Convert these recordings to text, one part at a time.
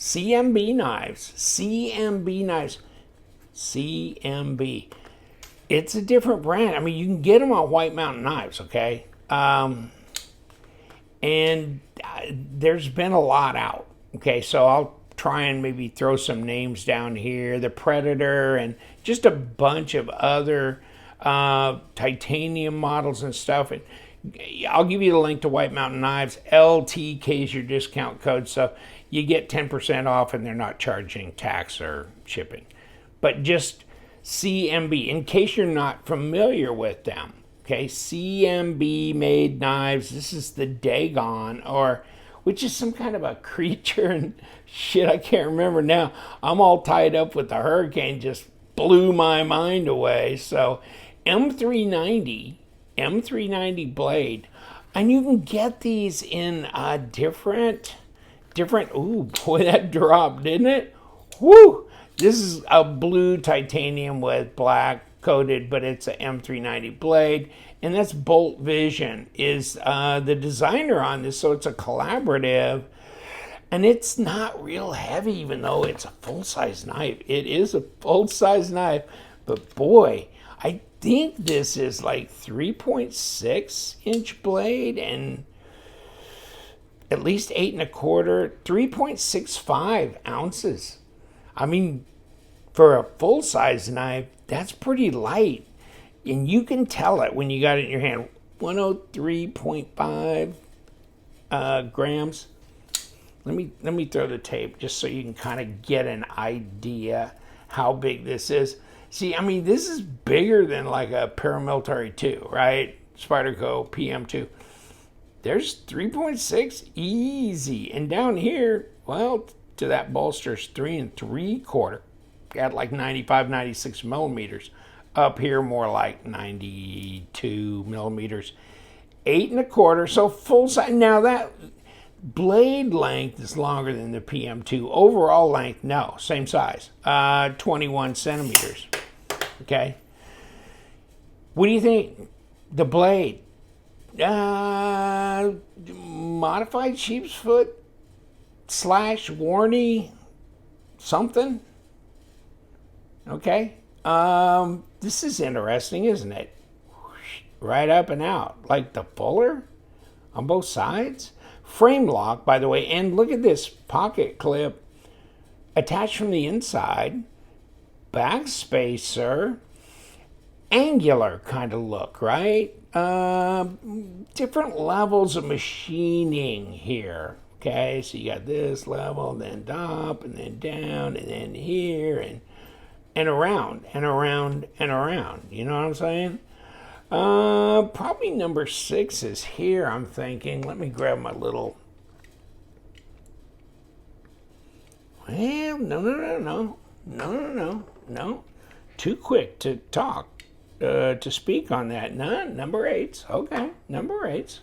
CMB knives. CMB knives. CMB. It's a different brand. I mean, you can get them on White Mountain Knives, okay? And there's been a lot out. Okay, so I'll try and maybe throw some names down here. The Predator and just a bunch of other titanium models and stuff. And I'll give you the link to White Mountain Knives. LTK is your discount code, so you get 10% off and they're not charging tax or shipping. But just CMB, in case you're not familiar with them. Okay, CMB made knives. This is the Dagon, which is some kind of a creature and shit, I can't remember now. I'm all tied up with the hurricane, just blew my mind away. So M390 blade, and you can get these in different, ooh, boy, that dropped, didn't it? Woo! This is a blue titanium with black coated, but it's an M390 blade, and that's Bolt Vision is the designer on this, so it's a collaborative, and it's not real heavy, even though it's a full-size knife. It is a full-size knife, but boy, I think this is like 3.6 inch blade and at least 8 1/4, 3.65 ounces. I mean, for a full-size knife, that's pretty light. And you can tell it when you got it in your hand. 103.5 grams. Let me throw the tape just so you can kind of get an idea how big this is. See, I mean, this is bigger than like a Paramilitary 2, right? Spyderco PM2. There's 3.6 easy. And down here, well, to that bolster's 3 3/4 at like 95, 96 millimeters. Up here, more like 92 millimeters. 8 1/4, so full size. Now that blade length is longer than the PM2. Overall length, no, same size, 21 centimeters. Okay. What do you think? The blade, modified sheep's foot / Warney something. Okay. This is interesting, isn't it? Right up and out, like the Fuller on both sides. Frame lock, by the way, and look at this pocket clip attached from the inside. Back spacer, angular kind of look, right? Different levels of machining here. Okay, so you got this level, then top, and then down, and then here, and around, and around, and around. You know what I'm saying? Probably number 6 is here, I'm thinking. Let me grab my little... Well, no. Too quick to talk, to speak on that. No, number 8's. Okay, number 8's.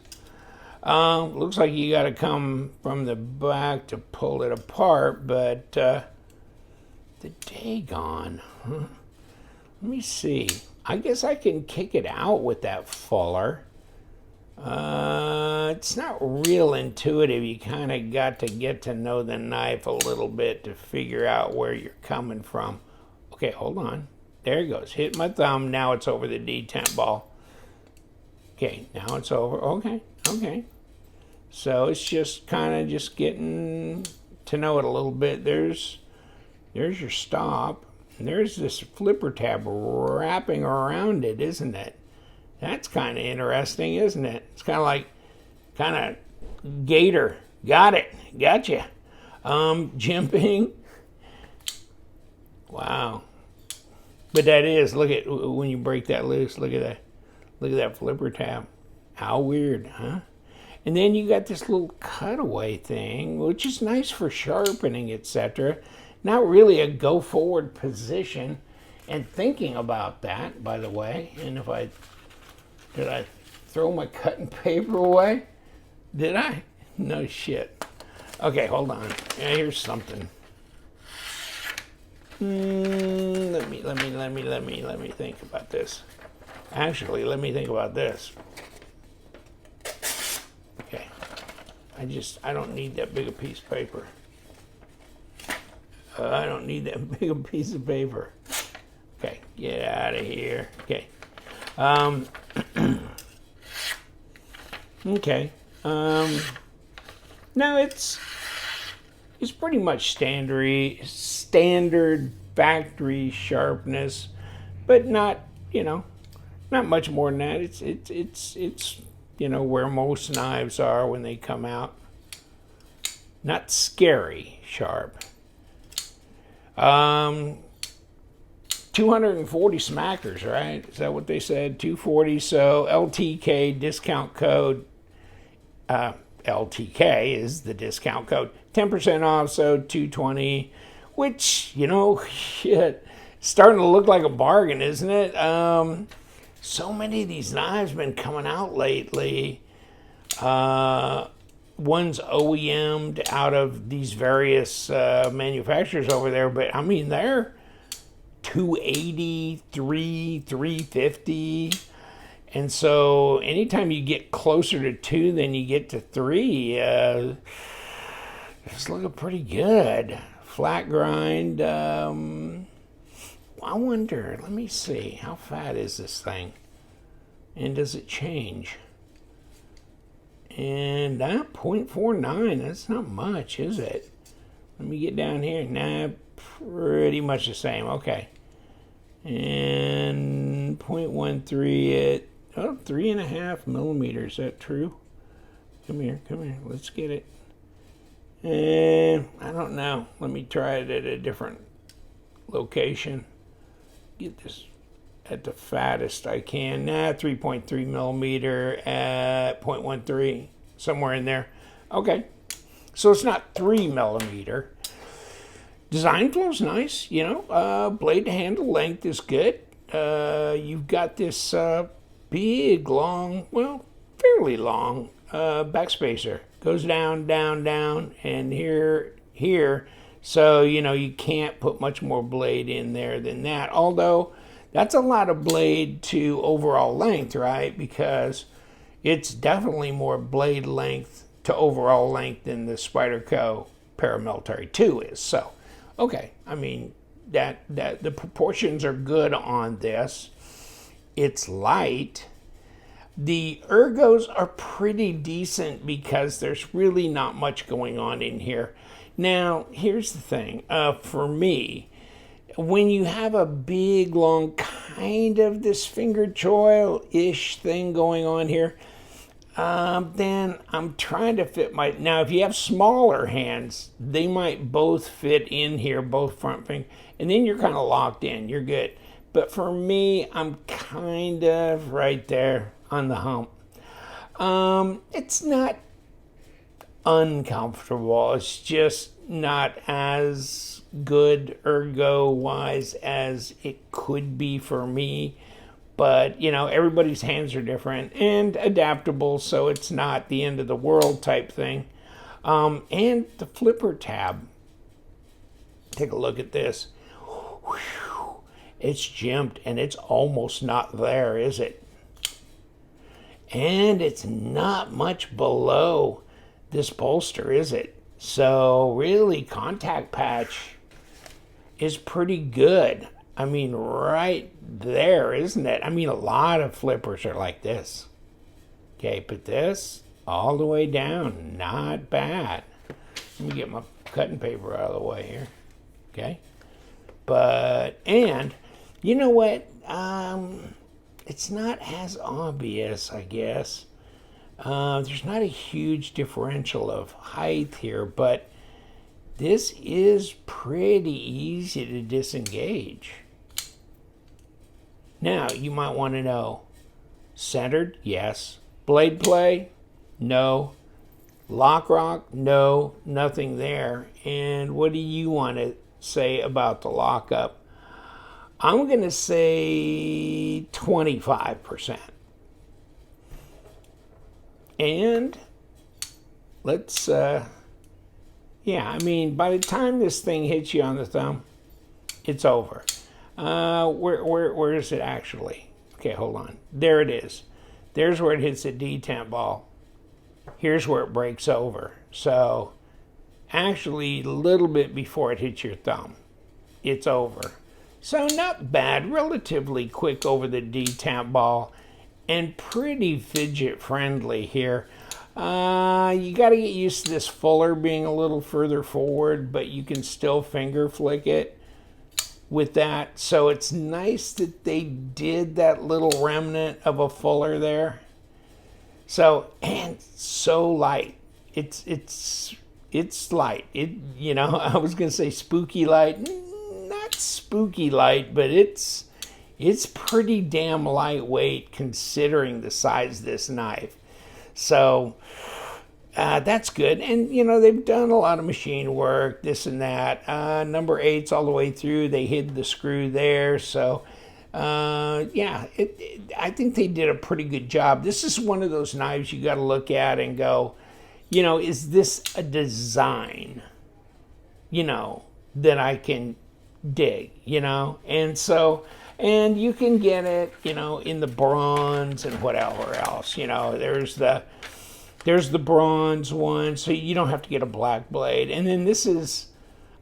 Looks like you got to come from the back to pull it apart, but the Dagon. Huh? Let me see. I guess I can kick it out with that Fuller. It's not real intuitive. You kind of got to get to know the knife a little bit to figure out where you're coming from. Okay, hold on. There it goes. Hit my thumb. Now it's over the detent ball. Okay, now it's over. Okay. So it's just kind of just getting to know it a little bit. There's your stop. And there's this flipper tab wrapping around it, isn't it? That's kind of interesting, isn't it? It's kind of gator. Got it. Gotcha. Jimping. Wow. But that is, look at, when you break that loose, look at that flipper tab. How weird, huh? And then you got this little cutaway thing, which is nice for sharpening, etc. Not really a go forward position. And thinking about that, by the way, and did I throw my cutting paper away? Did I? No shit. Okay, hold on. Yeah, here's something. Let me think about this. Actually, let me think about this. Okay. I don't need that big a piece of paper. I don't need that big a piece of paper. Okay, get out of here. Okay. Okay. No, it's pretty much standard factory sharpness, but not, not much more than that. It's where most knives are when they come out. Not scary sharp. 240 smackers, right? Is that what they said? 240. So LTK discount code. LTK is the discount code. 10% off, so 220, which, shit, starting to look like a bargain, isn't it? So many of these knives have been coming out lately. One's OEM'd out of these various manufacturers over there, but I mean, they're 280, 350. And so anytime you get closer to 2 than you get to 3, it's looking pretty good. Flat grind. I wonder, let me see, how fat is this thing? And does it change? And 0.49, that's not much, is it? Let me get down here. Nah, pretty much the same. Okay. And 0.13 at 3.5 millimeters. Is that true? Come here. Let's get it. And I don't know. Let me try it at a different location. Get this at the fattest I can. 3.3 millimeter at 0.13, somewhere in there. Okay, so it's not 3 millimeter. Design flow's nice, blade to handle length is good. You've got this big, long, well, fairly long backspacer. Goes down, and here. So, you can't put much more blade in there than that. Although, that's a lot of blade to overall length, right? Because it's definitely more blade length to overall length than the Spyderco Paramilitary 2 is. So, okay, I mean, that the proportions are good on this. It's light. The ergos are pretty decent because there's really not much going on in here. Now, here's the thing. For me, when you have a big, long, kind of this finger choil-ish thing going on here, then I'm trying to fit my... Now, if you have smaller hands, they might both fit in here, both front fingers, and then you're kind of locked in. You're good. But for me, I'm kind of right there on the hump. It's not uncomfortable. It's just not as good ergo-wise as it could be for me. But, everybody's hands are different and adaptable, so it's not the end of the world type thing. And the flipper tab. Take a look at this. Whew. It's jimped, and it's almost not there, is it? And it's not much below this bolster, is it? So, really, contact patch is pretty good. I mean, right there, isn't it? I mean, a lot of flippers are like this. Okay, but this all the way down, not bad. Let me get my cutting paper out of the way here. Okay. But, and, you know what? It's not as obvious, I guess. There's not a huge differential of height here, but this is pretty easy to disengage. Now, you might want to know, centered? Yes. Blade play? No. Lock rock? No. Nothing there. And what do you want to say about the lockup? I'm going to say 25%. And let's, yeah, I mean, by the time this thing hits you on the thumb, it's over. Where is it actually? Okay, hold on. There it is. There's where it hits the detent ball. Here's where it breaks over. So actually a little bit before it hits your thumb. It's over. So not bad, relatively quick over the D-tap ball, and pretty fidget friendly here. You got to get used to this fuller being a little further forward, but you can still finger flick it with that. So it's nice that they did that little remnant of a fuller there. So, and so light. It's light. I was gonna say spooky light. Not spooky light, but it's pretty damn lightweight considering the size of this knife. So that's good. And they've done a lot of machine work, this and that. Number 8's all the way through. They hid the screw there. So I think they did a pretty good job. This is one of those knives you got to look at and go, is this a design, that I can dig, And so, and you can get it, in the bronze and whatever else, there's the bronze one, so you don't have to get a black blade. And then this is,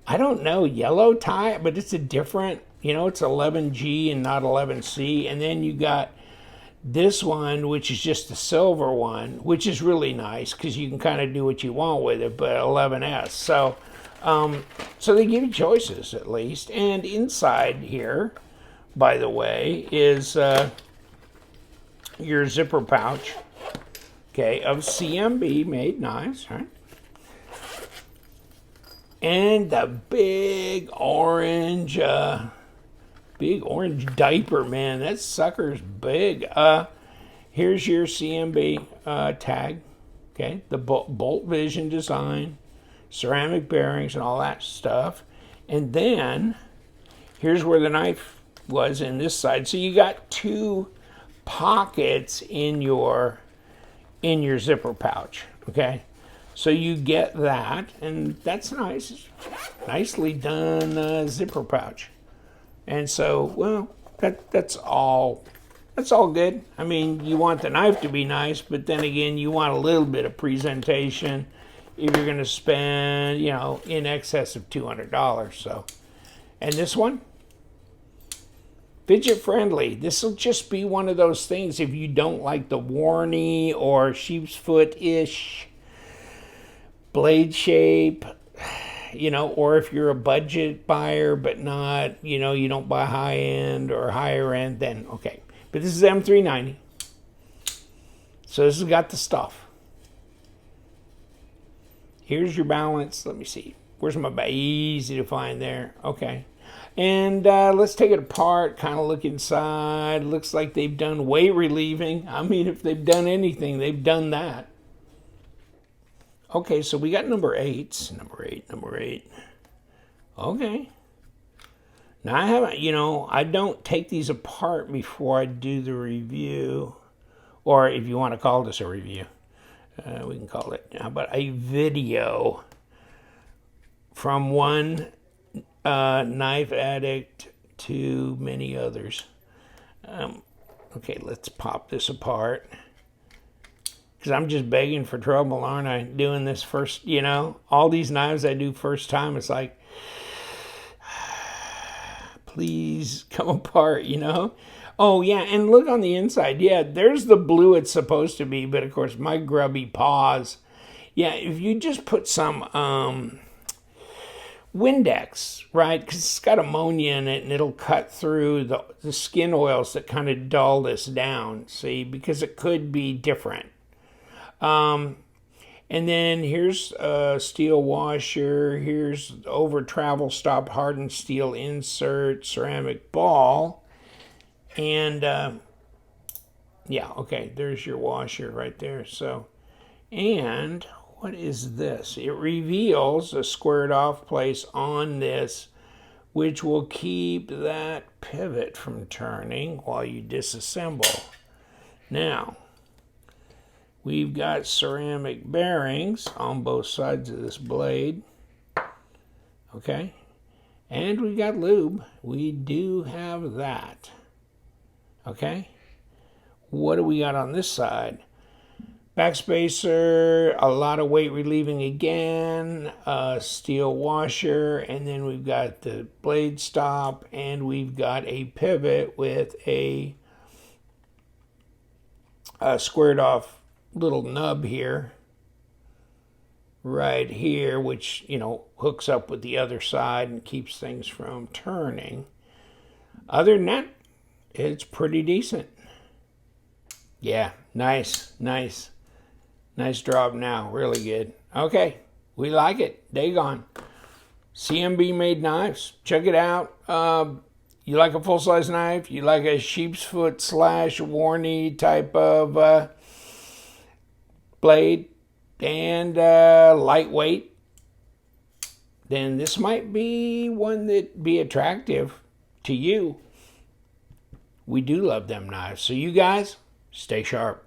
I don't know, yellow tie, but it's a different, it's 11G and not 11C. And then you got this one, which is just the silver one, which is really nice because you can kind of do what you want with it, but 11S. So they give you choices at least. And inside here, by the way, is your zipper pouch, okay, of CMB made knives, right? And the big orange diaper, man. That sucker's big. Here's your CMB tag, okay? The bolt vision design, ceramic bearings, and all that stuff. And then here's where the knife was in this side. So you got 2 pockets in your zipper pouch, okay? So you get that, and that's nice. Nicely done zipper pouch. And so, well, that's all good. I mean, you want the knife to be nice, but then again, you want a little bit of presentation if you're going to spend, in excess of $200. So, and this one, fidget friendly. This will just be one of those things if you don't like the warny or sheep's foot-ish blade shape, or if you're a budget buyer but not, you don't buy high end or higher end, then okay. But this is M390. So this has got the stuff. Here's your balance. Let me see. Where's my easy to find there. Okay. And let's take it apart, kind of look inside. Looks like they've done weight relieving. I mean, if they've done anything, they've done that. Okay, so we got number 8. Number 8. Okay. Now I haven't, I don't take these apart before I do the review. Or if you want to call this a review, we can call it, how about a video from one knife addict to many others. Okay, let's pop this apart. Because I'm just begging for trouble, aren't I? Doing this first, all these knives I do first time, it's like, please come apart, Oh, yeah, and look on the inside. Yeah, there's the blue it's supposed to be, but of course, my grubby paws. Yeah, if you just put some Windex, right? Because it's got ammonia in it, and it'll cut through the skin oils that kind of dull this down, see? Because it could be different. And then here's a steel washer. Here's over travel stop hardened steel insert, ceramic ball. And, yeah, okay, there's your washer right there. So, and what is this? It reveals a squared off place on this, which will keep that pivot from turning while you disassemble. Now, we've got ceramic bearings on both sides of this blade. Okay. And we got lube. We do have that. Okay. What do we got on this side? Backspacer, a lot of weight relieving again, steel washer, and then we've got the blade stop, and we've got a pivot with a squared off little nub here, right here, which, you know, hooks up with the other side and keeps things from turning. Other than that, it's pretty decent. Yeah, nice. Nice drop now, really good. Okay, we like it. Dagon. CMB made knives. Check it out. You like a full-size knife? You like a sheep's foot / Warney type of blade and lightweight? Then this might be one that be attractive to you. We do love them knives. So you guys, stay sharp.